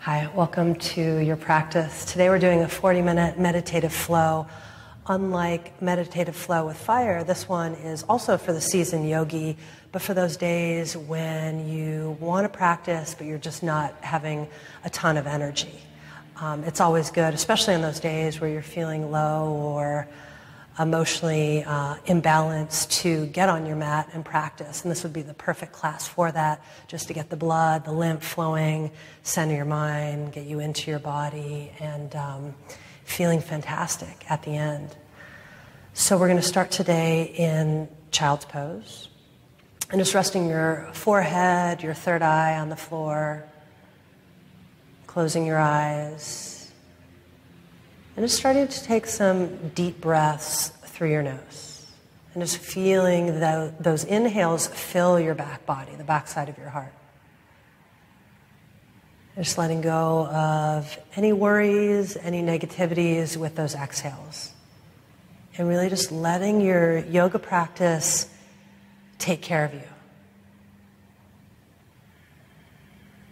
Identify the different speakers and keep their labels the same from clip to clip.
Speaker 1: Hi, welcome to your practice. Today we're doing a 40-minute meditative flow. Unlike meditative flow with fire, this one is also for the seasoned yogi, but for those days when you want to practice, but you're just not having a ton of energy. It's always good, especially in those days where you're feeling low or emotionally imbalanced, to get on your mat and practice. And this would be the perfect class for that, just to get the blood, the lymph flowing, center your mind, get you into your body, and feeling fantastic at the end. So we're going to start today in child's pose. And just resting your forehead, your third eye on the floor, closing your eyes. And just starting to take some deep breaths through your nose. And just feeling those inhales fill your back body, the backside of your heart. And just letting go of any worries, any negativities with those exhales. And really just letting your yoga practice take care of you.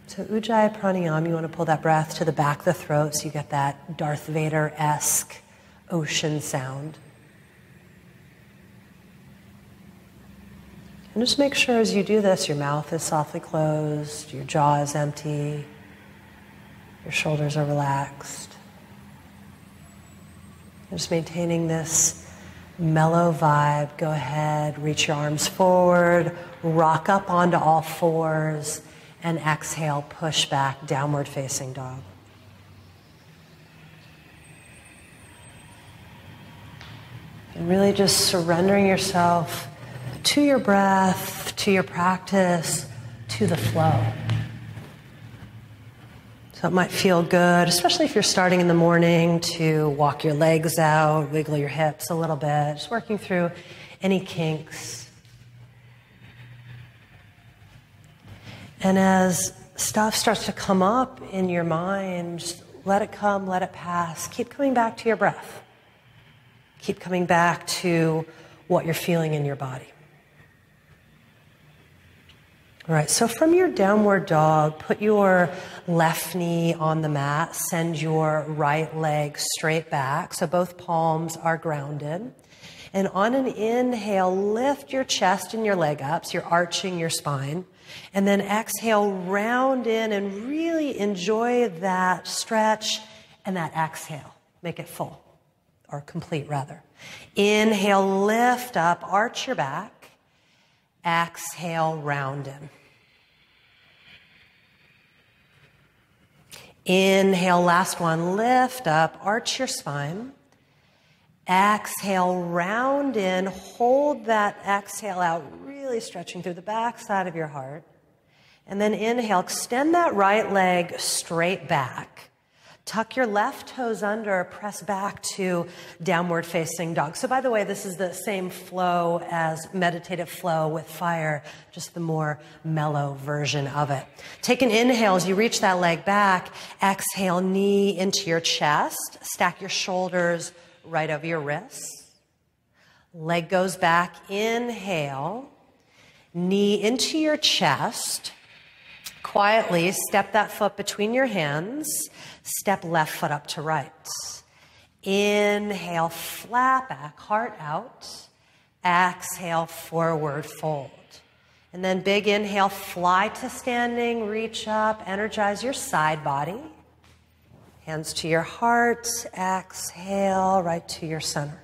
Speaker 1: So Ujjayi Pranayama, you want to pull that breath to the back of the throat so you get that Darth Vader-esque ocean sound. And just make sure as you do this, your mouth is softly closed, your jaw is empty, your shoulders are relaxed. And just maintaining this mellow vibe. Go ahead, reach your arms forward, rock up onto all fours, and exhale, push back, downward facing dog. And really just surrendering yourself to your breath, to your practice, to the flow. So it might feel good, especially if you're starting in the morning, to walk your legs out, wiggle your hips a little bit, just working through any kinks. And as stuff starts to come up in your mind, just let it come, let it pass. Keep coming back to your breath. Keep coming back to what you're feeling in your body. All right, so from your downward dog, put your left knee on the mat, send your right leg straight back, so both palms are grounded. And on an inhale, lift your chest and your leg up, so you're arching your spine. And then exhale, round in and really enjoy that stretch and that exhale. Make it full, or complete rather. Inhale, lift up, arch your back. Exhale, round in. Inhale, last one, lift up, arch your spine. Exhale, round in, hold that exhale out, really stretching through the back side of your heart. And then inhale, extend that right leg straight back. Tuck your left toes under, press back to downward facing dog. So by the way, this is the same flow as meditative flow with fire, just the more mellow version of it. Take an inhale as you reach that leg back. Exhale, knee into your chest. Stack your shoulders right over your wrists. Leg goes back. Inhale. Knee into your chest. Quietly step that foot between your hands. Step left foot up to right. Inhale, flat back, heart out. Exhale, forward fold. And then big inhale, fly to standing, reach up, energize your side body. Hands to your heart, exhale, right to your center.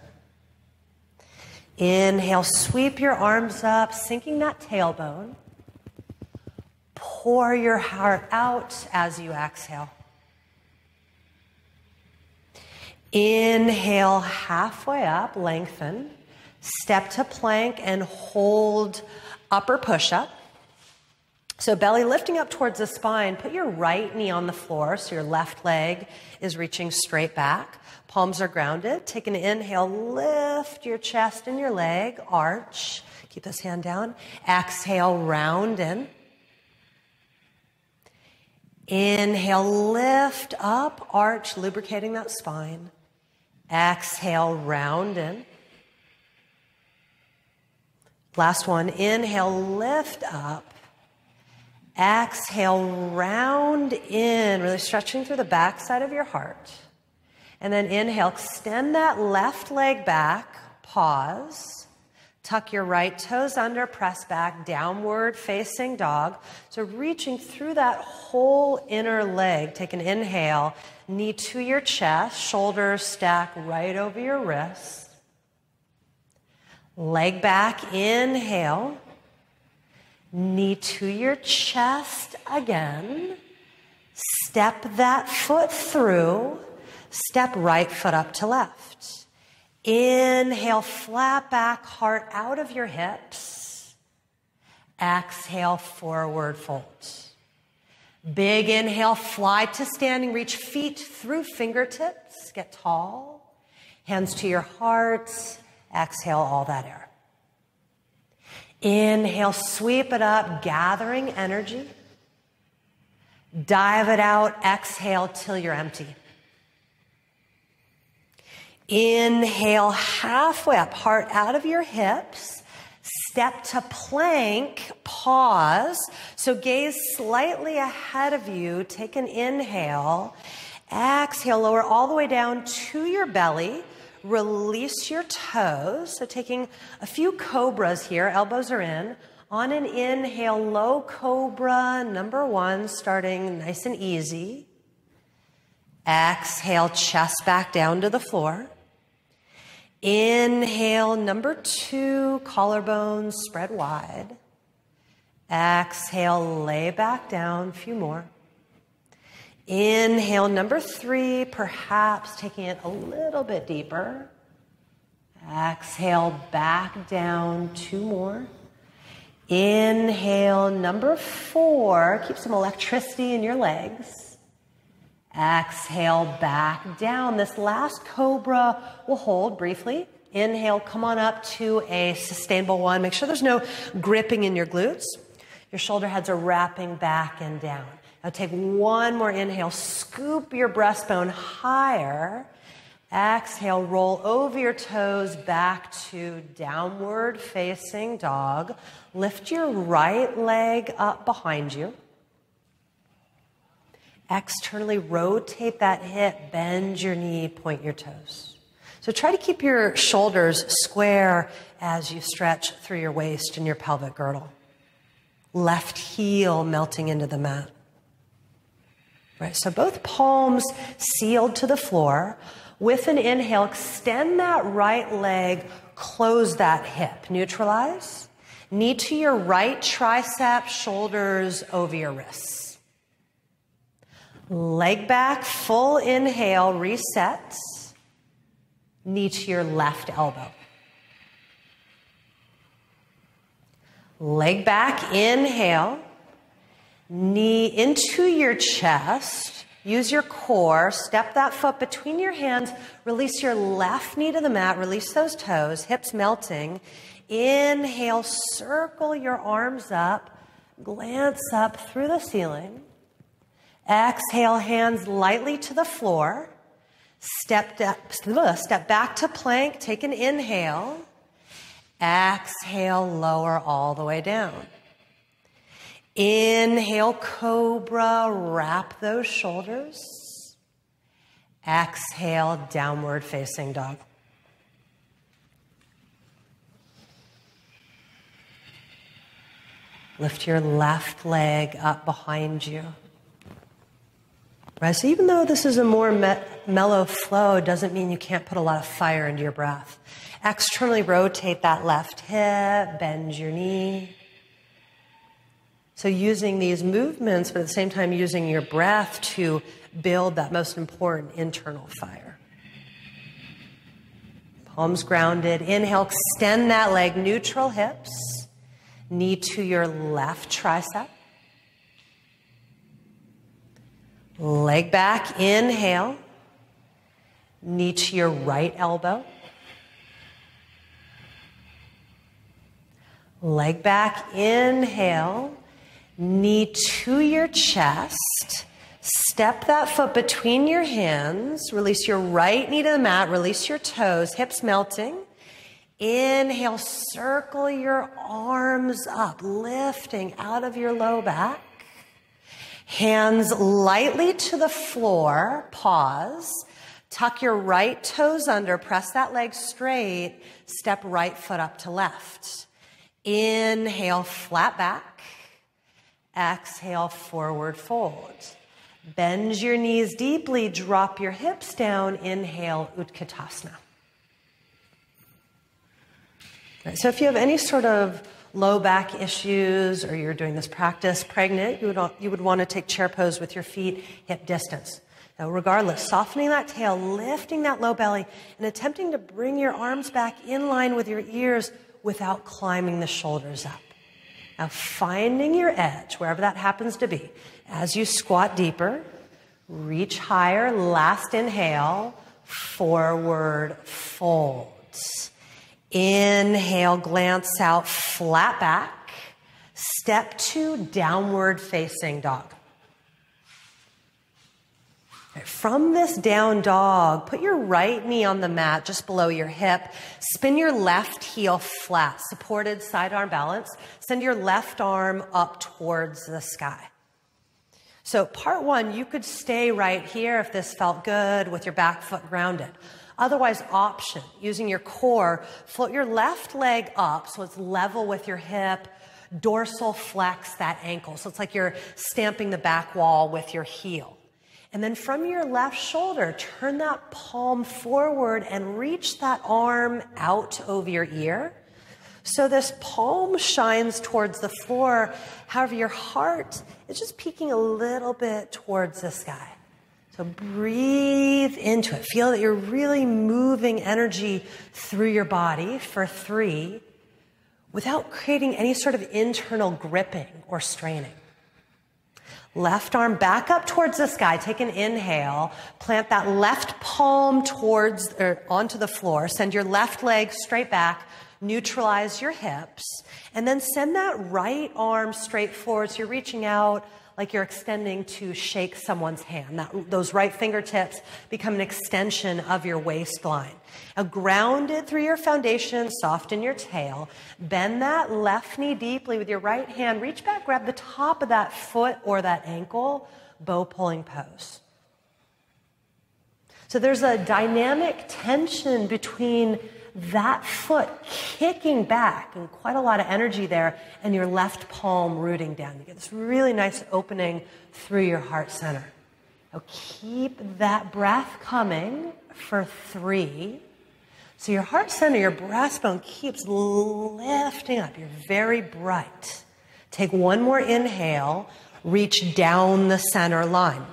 Speaker 1: Inhale, sweep your arms up, sinking that tailbone. Pour your heart out as you exhale. Inhale, halfway up, lengthen. Step to plank and hold upper push-up. So belly lifting up towards the spine. Put your right knee on the floor so your left leg is reaching straight back. Palms are grounded. Take an inhale, lift your chest and your leg, arch. Keep this hand down. Exhale, round in. Inhale, lift up, arch, lubricating that spine. Exhale, round in. Last one, inhale, lift up. Exhale, round in, really stretching through the back side of your heart. And then inhale, extend that left leg back, pause. Tuck your right toes under, press back, downward facing dog. So reaching through that whole inner leg. Take an inhale, knee to your chest, shoulders stack right over your wrists. Leg back, inhale. Knee to your chest again. Step that foot through. Step right foot up to left. Inhale, flat back, heart out of your hips. Exhale, forward fold. Big inhale, fly to standing, reach feet through fingertips, get tall. Hands to your heart, exhale all that air. Inhale, sweep it up, gathering energy. Dive it out, exhale till you're empty. Inhale, halfway up, heart out of your hips. Step to plank, pause. So gaze slightly ahead of you. Take an inhale. Exhale, lower all the way down to your belly. Release your toes. So taking a few cobras here, elbows are in. On an inhale, low cobra, number 1, starting nice and easy. Exhale, chest back down to the floor. Inhale, number 2, collarbones spread wide. Exhale, lay back down, a few more. Inhale, number 3, perhaps taking it a little bit deeper. Exhale, back down, 2 more. Inhale, number 4, keep some electricity in your legs. Exhale, back down. This last cobra will hold briefly. Inhale, come on up to a sustainable one. Make sure there's no gripping in your glutes. Your shoulder heads are wrapping back and down. Now take one more inhale. Scoop your breastbone higher. Exhale, roll over your toes back to downward facing dog. Lift your right leg up behind you. Externally rotate that hip, bend your knee, point your toes. So try to keep your shoulders square as you stretch through your waist and your pelvic girdle. Left heel melting into the mat. Right, so both palms sealed to the floor. With an inhale, extend that right leg, close that hip, neutralize. Knee to your right tricep, shoulders over your wrists. Leg back, full inhale, reset. Knee to your left elbow. Leg back, inhale. Knee into your chest. Use your core. Step that foot between your hands. Release your left knee to the mat. Release those toes, hips melting. Inhale, circle your arms up. Glance up through the ceiling. Exhale, hands lightly to the floor. Step back to plank. Take an inhale. Exhale, lower all the way down. Inhale, cobra, wrap those shoulders. Exhale, downward facing dog. Lift your left leg up behind you. Right, so even though this is a more mellow flow, it doesn't mean you can't put a lot of fire into your breath. Externally rotate that left hip, bend your knee. So using these movements, but at the same time using your breath to build that most important internal fire. Palms grounded. Inhale, extend that leg, neutral hips. Knee to your left tricep. Leg back, inhale. Knee to your right elbow. Leg back, inhale. Knee to your chest. Step that foot between your hands. Release your right knee to the mat. Release your toes, hips melting. Inhale, circle your arms up, lifting out of your low back. Hands lightly to the floor, pause, tuck your right toes under, press that leg straight, step right foot up to left. Inhale, flat back. Exhale, forward fold. Bend your knees deeply, drop your hips down, inhale, Utkatasana. Right, so if you have any sort of low back issues or you're doing this practice pregnant, you would want to take chair pose with your feet hip distance. Now regardless, softening that tail, lifting that low belly, and attempting to bring your arms back in line with your ears without climbing the shoulders up. Now finding your edge, wherever that happens to be, as you squat deeper, reach higher, last inhale, forward fold. Inhale, glance out, flat back. Step 2, downward facing dog. From this down dog, put your right knee on the mat just below your hip. Spin your left heel flat, supported sidearm balance. Send your left arm up towards the sky. So part 1, you could stay right here if this felt good with your back foot grounded. Otherwise, option, using your core, float your left leg up so it's level with your hip, dorsal flex that ankle. So it's like you're stamping the back wall with your heel. And then from your left shoulder, turn that palm forward and reach that arm out over your ear. So this palm shines towards the floor. However, your heart is just peeking a little bit towards the sky. So breathe into it. Feel that you're really moving energy through your body for 3 without creating any sort of internal gripping or straining. Left arm back up towards the sky. Take an inhale. Plant that left palm towards or onto the floor. Send your left leg straight back. Neutralize your hips. And then send that right arm straight forward. So you're reaching out like you're extending to shake someone's hand. Those right fingertips become an extension of your waistline. Now grounded through your foundation, soften your tail. Bend that left knee deeply with your right hand. Reach back, grab the top of that foot or that ankle, bow pulling pose. So there's a dynamic tension between that foot kicking back and quite a lot of energy there and your left palm rooting down. You get this really nice opening through your heart center. Now keep that breath coming for 3. So your heart center, your breastbone keeps lifting up. You're very bright. Take one more inhale, reach down the center line.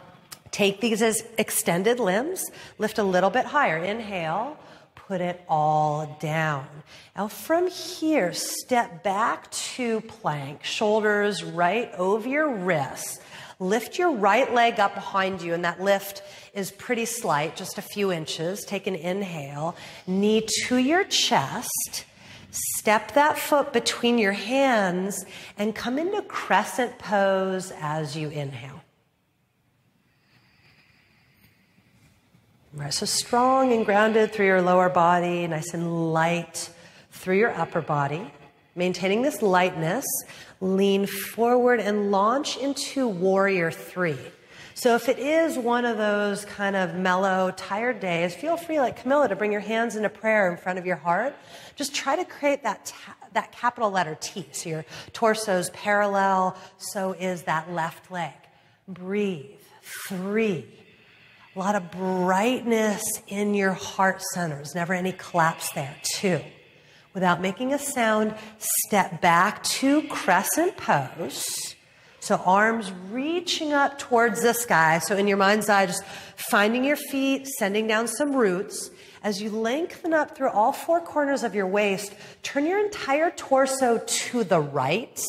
Speaker 1: Take these as extended limbs, lift a little bit higher. Inhale. Put it all down. Now from here, step back to plank, shoulders right over your wrists. Lift your right leg up behind you, and that lift is pretty slight, just a few inches. Take an inhale, knee to your chest. Step that foot between your hands and come into crescent pose as you inhale. Right, so strong and grounded through your lower body, nice and light through your upper body. Maintaining this lightness, lean forward and launch into Warrior 3. So if it is one of those kind of mellow, tired days, feel free, like Camilla, to bring your hands into prayer in front of your heart. Just try to create that capital letter T. So your torso's parallel, so is that left leg. Breathe. 3. A lot of brightness in your heart center. There's never any collapse there. 2. Without making a sound, step back to crescent pose. So arms reaching up towards the sky. So in your mind's eye, just finding your feet, sending down some roots. As you lengthen up through all 4 corners of your waist, turn your entire torso to the right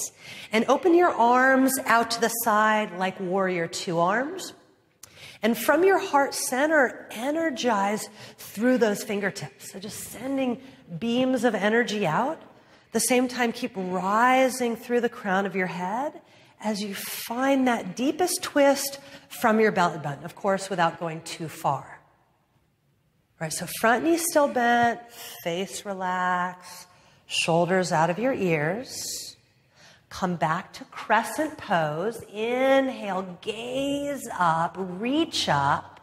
Speaker 1: and open your arms out to the side like Warrior 2 arms. And from your heart center, energize through those fingertips. So just sending beams of energy out. At the same time, keep rising through the crown of your head as you find that deepest twist from your belly button, of course, without going too far. Right, so front knee still bent, face relaxed, shoulders out of your ears. Come back to crescent pose. Inhale, gaze up, reach up.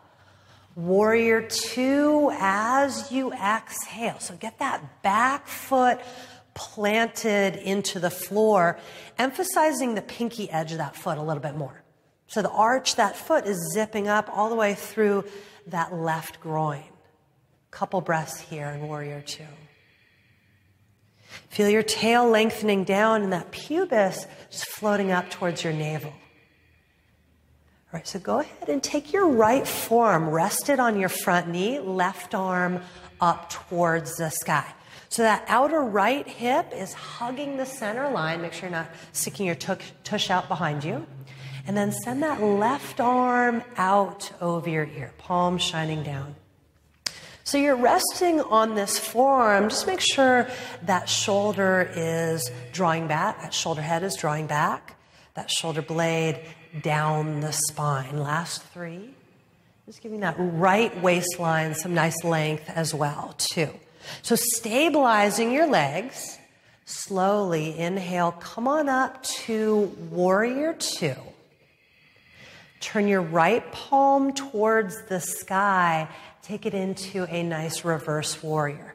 Speaker 1: Warrior two as you exhale. So get that back foot planted into the floor, emphasizing the pinky edge of that foot a little bit more. So the arch, that foot is zipping up all the way through that left groin. Couple breaths here in warrior two. Feel your tail lengthening down and that pubis just floating up towards your navel. All right, so go ahead and take your right forearm, rest it on your front knee, left arm up towards the sky. So that outer right hip is hugging the center line. Make sure you're not sticking your tush out behind you. And then send that left arm out over your ear, palm shining down. So you're resting on this forearm. Just make sure that shoulder is drawing back, that shoulder head is drawing back, that shoulder blade down the spine. Last three. Just giving that right waistline some nice length as well, too. So stabilizing your legs. Slowly inhale, come on up to warrior two. Turn your right palm towards the sky. Take it into a nice reverse warrior.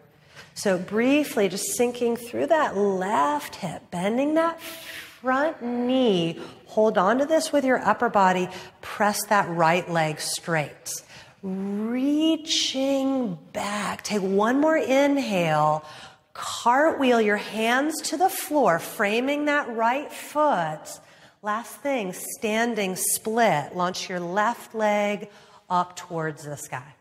Speaker 1: So briefly, just sinking through that left hip, bending that front knee. Hold on to this with your upper body. Press that right leg straight. Reaching back. Take one more inhale. Cartwheel your hands to the floor, framing that right foot. Last thing, standing split. Launch your left leg up towards the sky.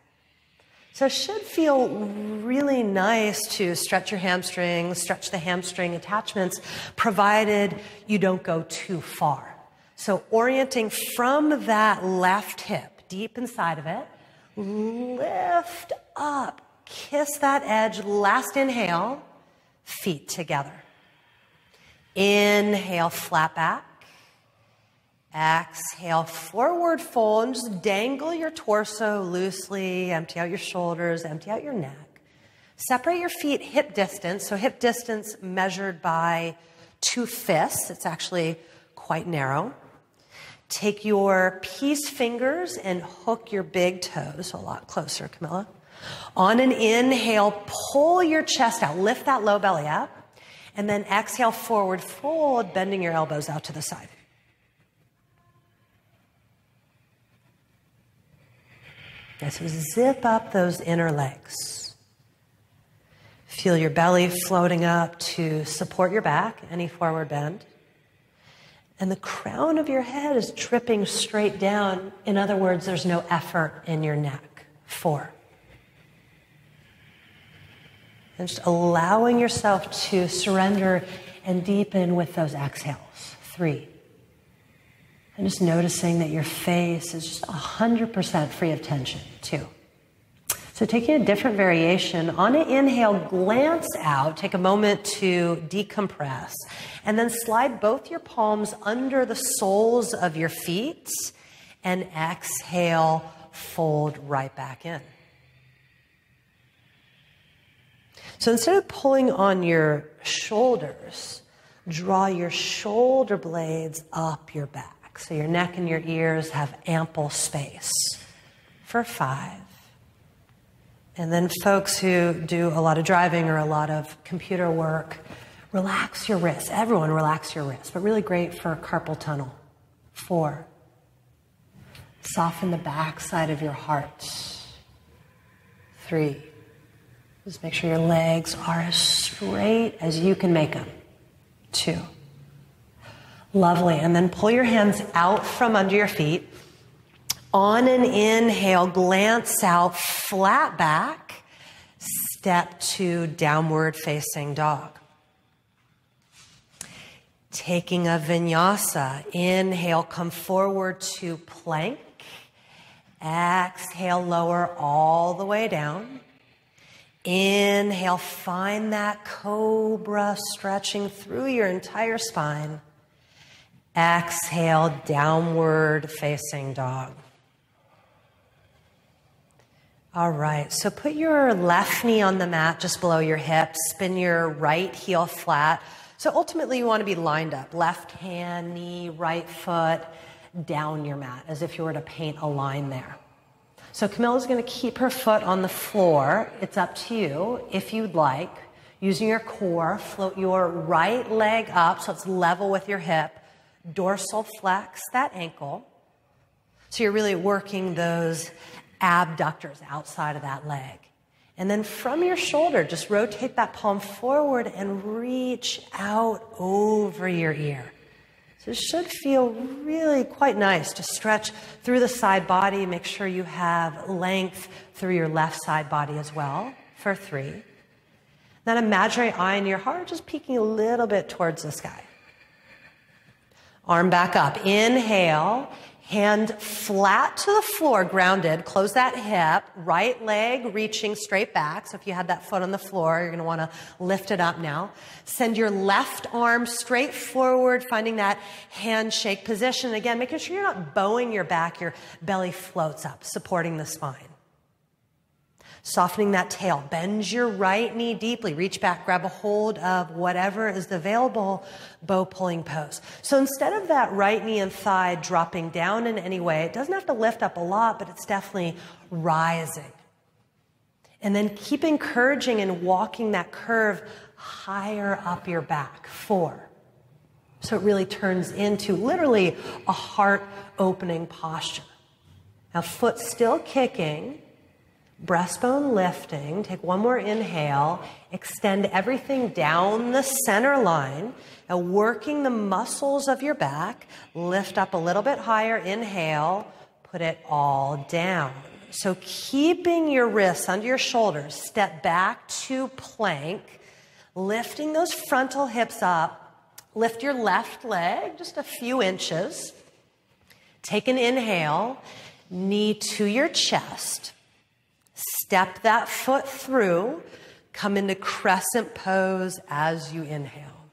Speaker 1: So it should feel really nice to stretch your hamstrings, stretch the hamstring attachments, provided you don't go too far. So orienting from that left hip, deep inside of it, lift up, kiss that edge. Last inhale, feet together. Inhale, flat back. Exhale, forward fold, and just dangle your torso loosely, empty out your shoulders, empty out your neck. Separate your feet hip distance, so hip distance measured by 2 fists. It's actually quite narrow. Take your peace fingers and hook your big toes, so a lot closer, Camilla. On an inhale, pull your chest out, lift that low belly up, and then exhale, forward fold, bending your elbows out to the side. So zip up those inner legs. Feel your belly floating up to support your back, any forward bend. And the crown of your head is dripping straight down. In other words, there's no effort in your neck. 4. And just allowing yourself to surrender and deepen with those exhales. 3. And just noticing that your face is just 100% free of tension. 2. So taking a different variation, on an inhale, glance out, take a moment to decompress, and then slide both your palms under the soles of your feet, and exhale, fold right back in. So instead of pulling on your shoulders, draw your shoulder blades up your back. So your neck and your ears have ample space for 5. And then folks who do a lot of driving or a lot of computer work, relax your wrists. Everyone relax your wrists, but really great for carpal tunnel. 4. Soften the back side of your heart. 3. Just make sure your legs are as straight as you can make them. 2. Lovely. And then pull your hands out from under your feet. On an inhale, glance out, flat back, step to downward facing dog. Taking a vinyasa, inhale, come forward to plank. Exhale, lower all the way down. Inhale, find that cobra stretching through your entire spine. Exhale, downward facing dog. All right, so put your left knee on the mat just below your hips. Spin your right heel flat. So ultimately you want to be lined up. Left hand, knee, right foot, down your mat, as if you were to paint a line there. So Camilla's going to keep her foot on the floor. It's up to you if you'd like. Using your core, float your right leg up so it's level with your hip. Dorsal flex that ankle. So you're really working those abductors outside of that leg. And then from your shoulder, just rotate that palm forward and reach out over your ear. So it should feel really quite nice to stretch through the side body. Make sure you have length through your left side body as well for 3. That imaginary eye in your heart just peeking a little bit towards the sky. Arm back up. Inhale. Hand flat to the floor, grounded. Close that hip. Right leg reaching straight back. So if you had that foot on the floor, you're going to want to lift it up now. Send your left arm straight forward, finding that handshake position. Again, making sure you're not bowing your back. Your belly floats up, supporting the spine. Softening that tail. Bend your right knee deeply. Reach back, grab a hold of whatever is the available bow pulling pose. So instead of that right knee and thigh dropping down in any way, it doesn't have to lift up a lot, but it's definitely rising. And then keep encouraging and walking that curve higher up your back. 4. So it really turns into literally a heart opening posture. Now foot still kicking. Breastbone lifting. Take one more inhale. Extend everything down the center line. Now working the muscles of your back. Lift up a little bit higher. Inhale. Put it all down. So keeping your wrists under your shoulders. Step back to plank. Lifting those frontal hips up. Lift your left leg just a few inches. Take an inhale. Knee to your chest. Step that foot through. Come into crescent pose as you inhale.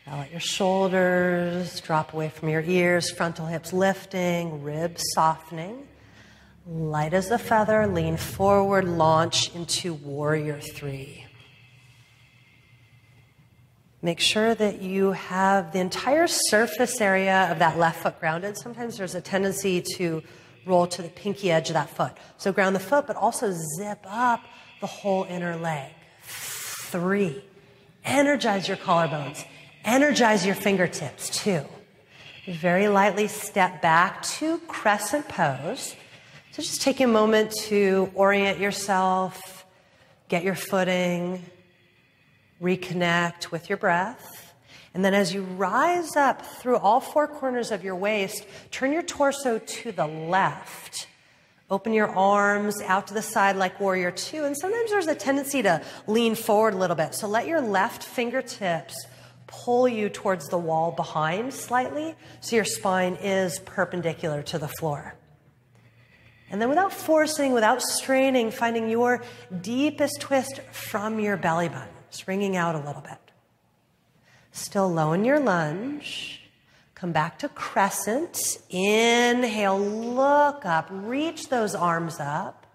Speaker 1: Now let your shoulders drop away from your ears, frontal hips lifting, ribs softening. Light as a feather, lean forward, launch into warrior 3. Make sure that you have the entire surface area of that left foot grounded. Sometimes there's a tendency to roll to the pinky edge of that foot. So ground the foot, but also zip up the whole inner leg. 3. Energize your collarbones. Energize your fingertips. 2. Very lightly step back to crescent pose. So just take a moment to orient yourself, get your footing, reconnect with your breath. And then as you rise up through all 4 corners of your waist, turn your torso to the left. Open your arms out to the side like warrior 2. And sometimes there's a tendency to lean forward a little bit. So let your left fingertips pull you towards the wall behind slightly so your spine is perpendicular to the floor. And then without forcing, without straining, finding your deepest twist from your belly button, swinging out a little bit. Still low in your lunge. Come back to crescent. Inhale, look up, reach those arms up.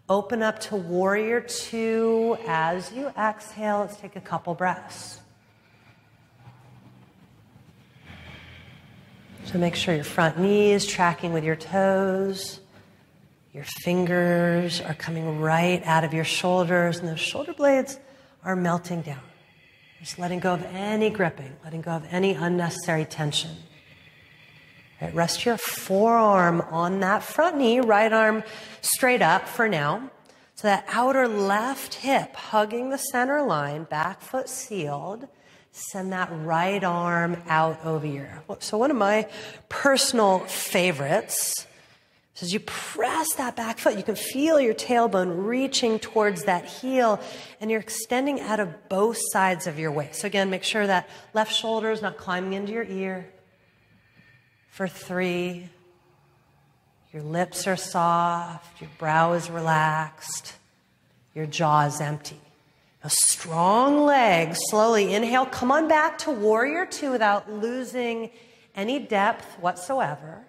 Speaker 1: Open up to warrior 2. As you exhale, let's take a couple breaths. So make sure your front knee is tracking with your toes. Your fingers are coming right out of your shoulders, and those shoulder blades are melting down. Just letting go of any gripping, letting go of any unnecessary tension. Right, rest your forearm on that front knee, right arm straight up for now. So that outer left hip hugging the center line, back foot sealed. Send that right arm out over your. So one of my personal favorites is as you press that back foot, you can feel your tailbone reaching towards that heel, and you're extending out of both sides of your waist. So again, make sure that left shoulder is not climbing into your ear. For 3, your lips are soft, your brow is relaxed, your jaw is empty. Now, strong legs, slowly inhale, come on back to warrior 2 without losing any depth whatsoever.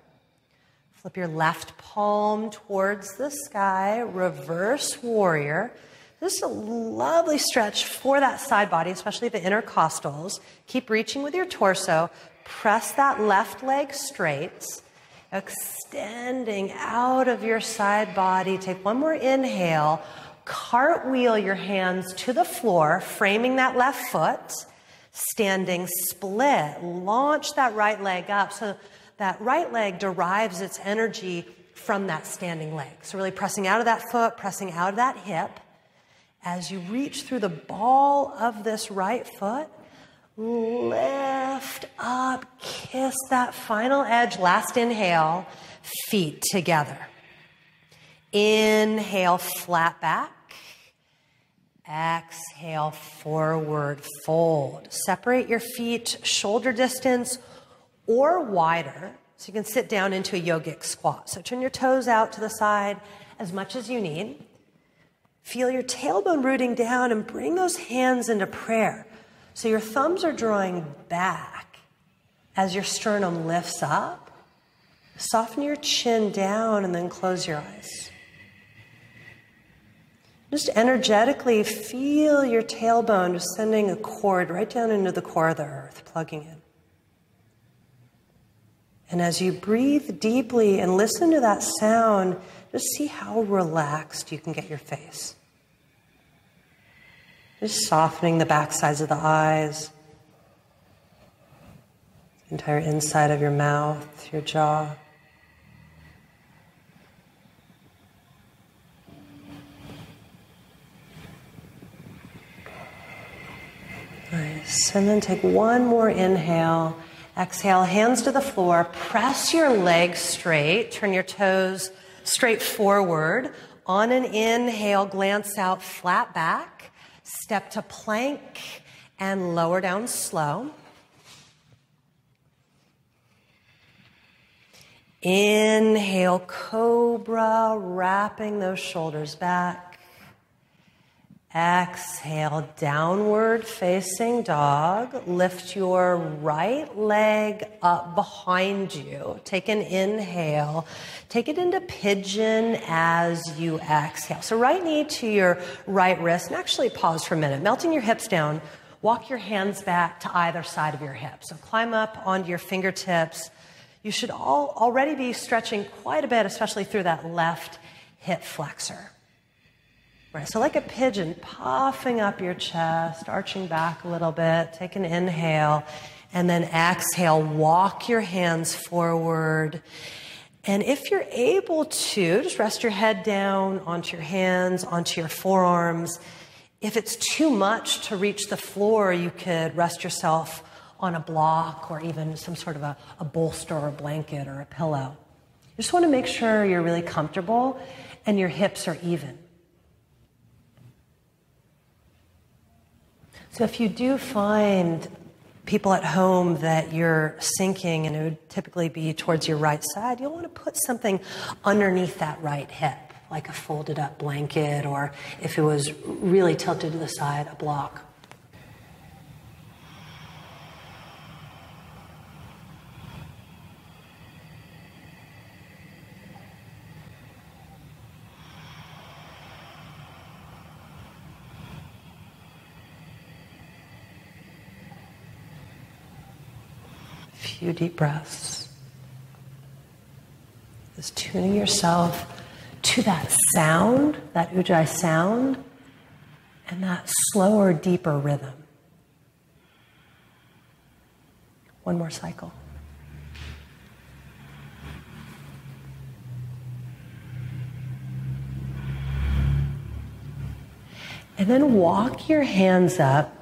Speaker 1: Flip your left palm towards the sky, reverse warrior. This is a lovely stretch for that side body, especially the intercostals. Keep reaching with your torso. Press that left leg straight, extending out of your side body. Take one more inhale. Cartwheel your hands to the floor, framing that left foot. Standing split. Launch that right leg up so that right leg derives its energy from that standing leg. So really pressing out of that foot, pressing out of that hip. As you reach through the ball of this right foot, lift up, kiss that final edge. Last inhale, feet together. Inhale, flat back. Exhale, forward fold. Separate your feet shoulder distance or wider so you can sit down into a yogic squat. So turn your toes out to the side as much as you need. Feel your tailbone rooting down and bring those hands into prayer. So your thumbs are drawing back as your sternum lifts up. Soften your chin down and then close your eyes. Just energetically feel your tailbone just sending a cord right down into the core of the earth, plugging in. And as you breathe deeply and listen to that sound, just see how relaxed you can get your face. Just softening the back sides of the eyes, entire inside of your mouth, your jaw. Nice. And then take one more inhale. Exhale, hands to the floor. Press your legs straight. Turn your toes straight forward. On an inhale, glance out, flat back. Step to plank and lower down slow. Inhale, cobra, wrapping those shoulders back. Exhale, downward facing dog. Lift your right leg up behind you. Take an inhale. Take it into pigeon as you exhale. So right knee to your right wrist. And actually pause for a minute. Melting your hips down. Walk your hands back to either side of your hips. So climb up onto your fingertips. You should already be stretching quite a bit, especially through that left hip flexor. Right, so like a pigeon, puffing up your chest, arching back a little bit. Take an inhale, and then exhale. Walk your hands forward. And if you're able to, just rest your head down onto your hands, onto your forearms. If it's too much to reach the floor, you could rest yourself on a block or even some sort of a bolster or a blanket or a pillow. You just want to make sure you're really comfortable and your hips are even. So if you do find people at home that you're sinking and it would typically be towards your right side, you'll want to put something underneath that right hip, like a folded up blanket, or if it was really tilted to the side, a block. Few deep breaths. Just tuning yourself to that sound, that ujjayi sound, and that slower, deeper rhythm. One more cycle. And then walk your hands up.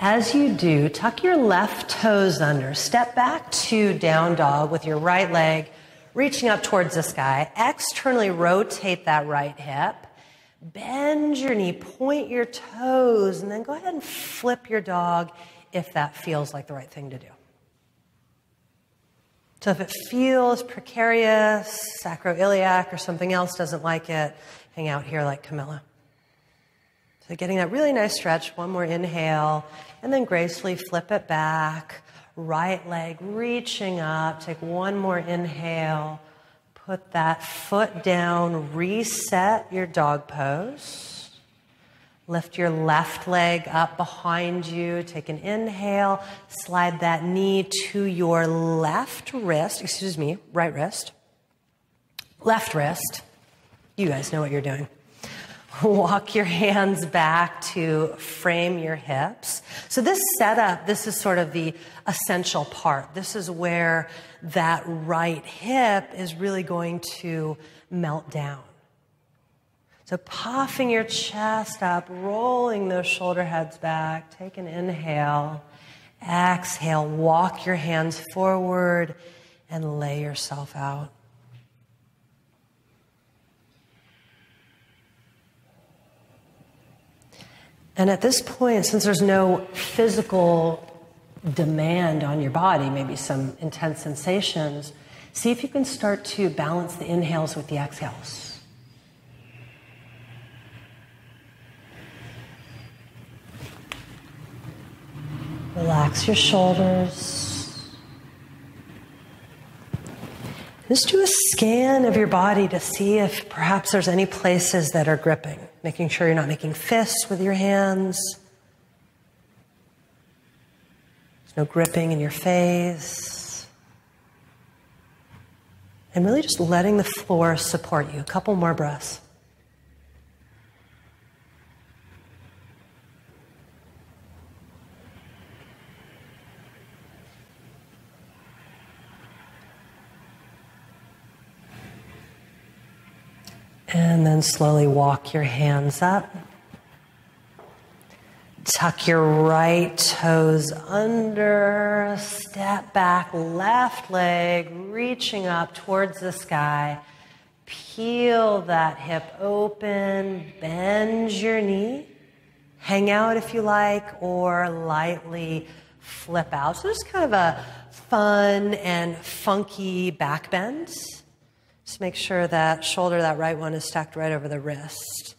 Speaker 1: As you do, tuck your left toes under. Step back to down dog with your right leg reaching up towards the sky. Externally rotate that right hip. Bend your knee, point your toes, and then go ahead and flip your dog if that feels like the right thing to do. So if it feels precarious, sacroiliac, or something else doesn't like it, hang out here like Camilla. So getting that really nice stretch, one more inhale, and then gracefully flip it back. Right leg reaching up, take one more inhale, put that foot down, reset your dog pose. Lift your left leg up behind you. Take an inhale. Slide that knee to your left wrist. Excuse me, right wrist. Left wrist. You guys know what you're doing. Walk your hands back to frame your hips. So this setup, this is sort of the essential part. This is where that right hip is really going to melt down. So puffing your chest up, rolling those shoulder heads back. Take an inhale. Exhale, walk your hands forward and lay yourself out. And at this point, since there's no physical demand on your body, maybe some intense sensations, see if you can start to balance the inhales with the exhales. Relax your shoulders. Just do a scan of your body to see if perhaps there's any places that are gripping, making sure you're not making fists with your hands. There's no gripping in your face. And really just letting the floor support you. A couple more breaths. And then slowly walk your hands up. Tuck your right toes under. Step back, left leg reaching up towards the sky. Peel that hip open. Bend your knee. Hang out if you like, or lightly flip out. So just kind of a fun and funky back bend. Just make sure that shoulder, that right one, is stacked right over the wrist.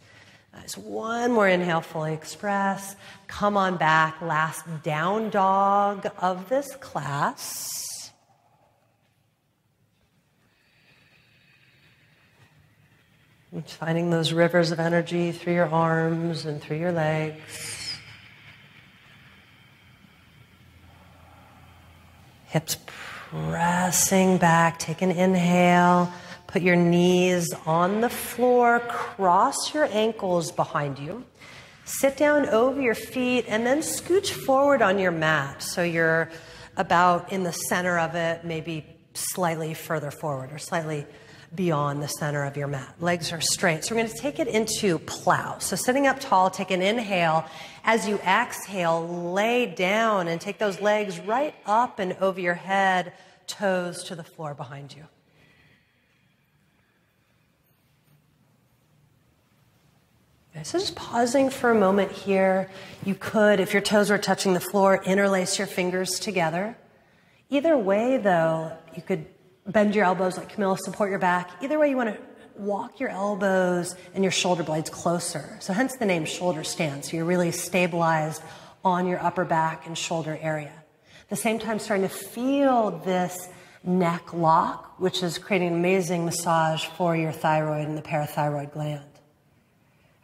Speaker 1: Nice. One more inhale, fully express. Come on back. Last down dog of this class. And finding those rivers of energy through your arms and through your legs. Hips pressing back. Take an inhale. Put your knees on the floor, cross your ankles behind you. Sit down over your feet and then scooch forward on your mat so you're about in the center of it, maybe slightly further forward or slightly beyond the center of your mat. Legs are straight. So we're going to take it into plow. So sitting up tall, take an inhale. As you exhale, lay down and take those legs right up and over your head, toes to the floor behind you. Okay, so just pausing for a moment here. You could, if your toes were touching the floor, interlace your fingers together. Either way, though, you could bend your elbows like Camilla, support your back. Either way, you want to walk your elbows and your shoulder blades closer. So hence the name shoulder stand. So you're really stabilized on your upper back and shoulder area. At the same time, starting to feel this neck lock, which is creating an amazing massage for your thyroid and the parathyroid gland.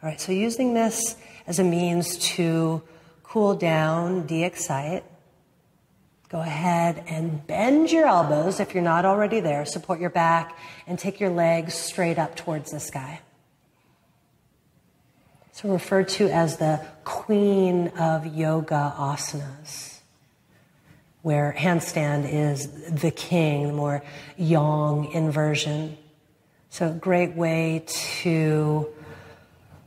Speaker 1: All right, so using this as a means to cool down, de-excite, go ahead and bend your elbows if you're not already there. Support your back and take your legs straight up towards the sky. So referred to as the queen of yoga asanas, where handstand is the king, the more yang inversion. So a great way to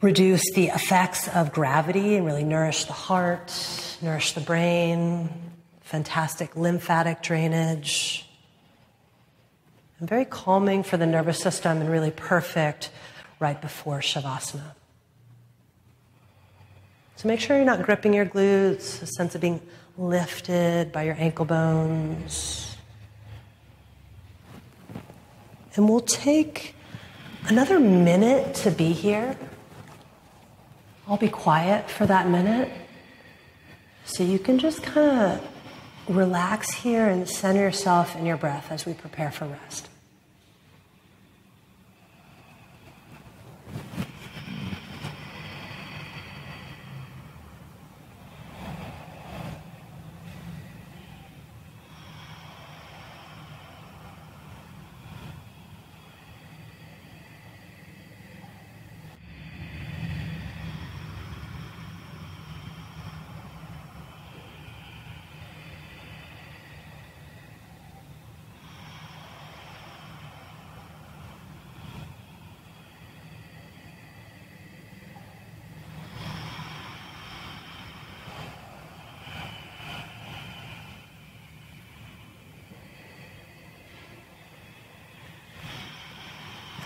Speaker 1: reduce the effects of gravity and really nourish the heart, nourish the brain, fantastic lymphatic drainage, and very calming for the nervous system and really perfect right before Shavasana. So make sure you're not gripping your glutes, a sense of being lifted by your ankle bones. And we'll take another minute to be here. I'll be quiet for that minute. So you can just kind of relax here and center yourself in your breath as we prepare for rest.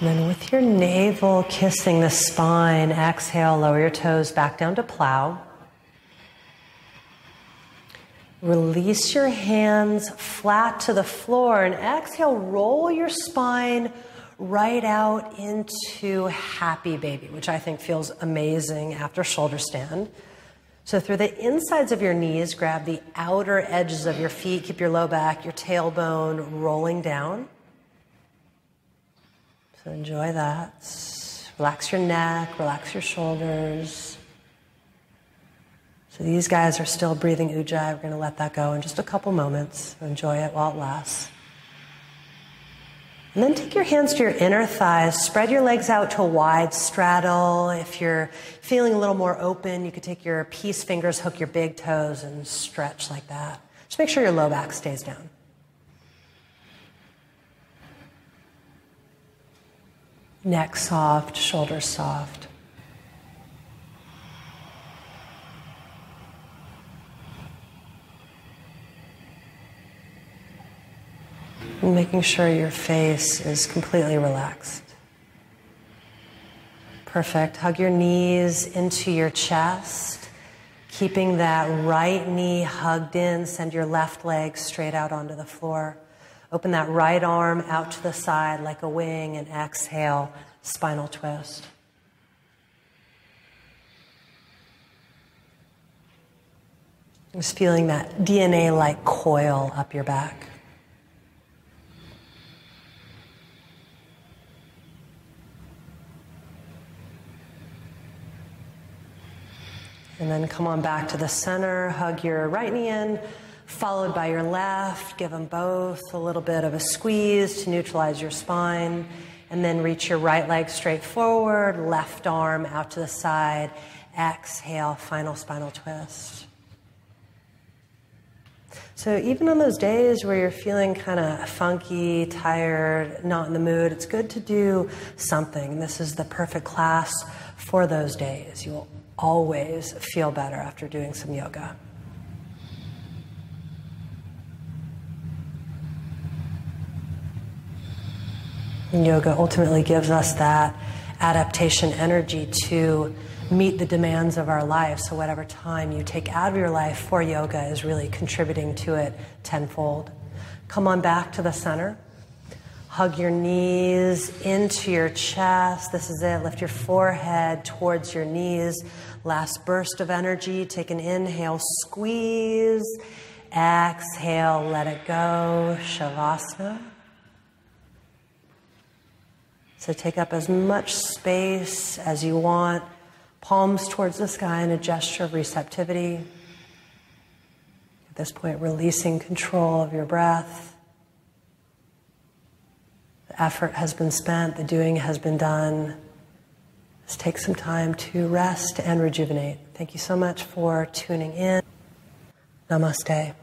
Speaker 1: And then with your navel kissing the spine, exhale, lower your toes back down to plow. Release your hands flat to the floor and exhale, roll your spine right out into happy baby, which I think feels amazing after shoulder stand. So through the insides of your knees, grab the outer edges of your feet, keep your low back, your tailbone rolling down. So enjoy that. Relax your neck, relax your shoulders. So these guys are still breathing ujjayi. We're going to let that go in just a couple moments. Enjoy it while it lasts. And then take your hands to your inner thighs. Spread your legs out to a wide straddle. If you're feeling a little more open, you could take your peace fingers, hook your big toes, and stretch like that. Just make sure your low back stays down. Neck soft, shoulders soft. And making sure your face is completely relaxed. Perfect. Hug your knees into your chest, keeping that right knee hugged in. Send your left leg straight out onto the floor. Open that right arm out to the side like a wing and exhale, spinal twist. Just feeling that DNA-like coil up your back. And then come on back to the center, hug your right knee in, followed by your left. Give them both a little bit of a squeeze to neutralize your spine. And then reach your right leg straight forward, left arm out to the side. Exhale, final spinal twist. So even on those days where you're feeling kind of funky, tired, not in the mood, it's good to do something. This is the perfect class for those days. You will always feel better after doing some yoga. And yoga ultimately gives us that adaptation energy to meet the demands of our life. So whatever time you take out of your life for yoga is really contributing to it tenfold. Come on back to the center. Hug your knees into your chest. This is it. Lift your forehead towards your knees. Last burst of energy. Take an inhale, squeeze. Exhale, let it go. Shavasana. So take up as much space as you want. Palms towards the sky in a gesture of receptivity. At this point, releasing control of your breath. The effort has been spent, the doing has been done. Let's take some time to rest and rejuvenate. Thank you so much for tuning in. Namaste.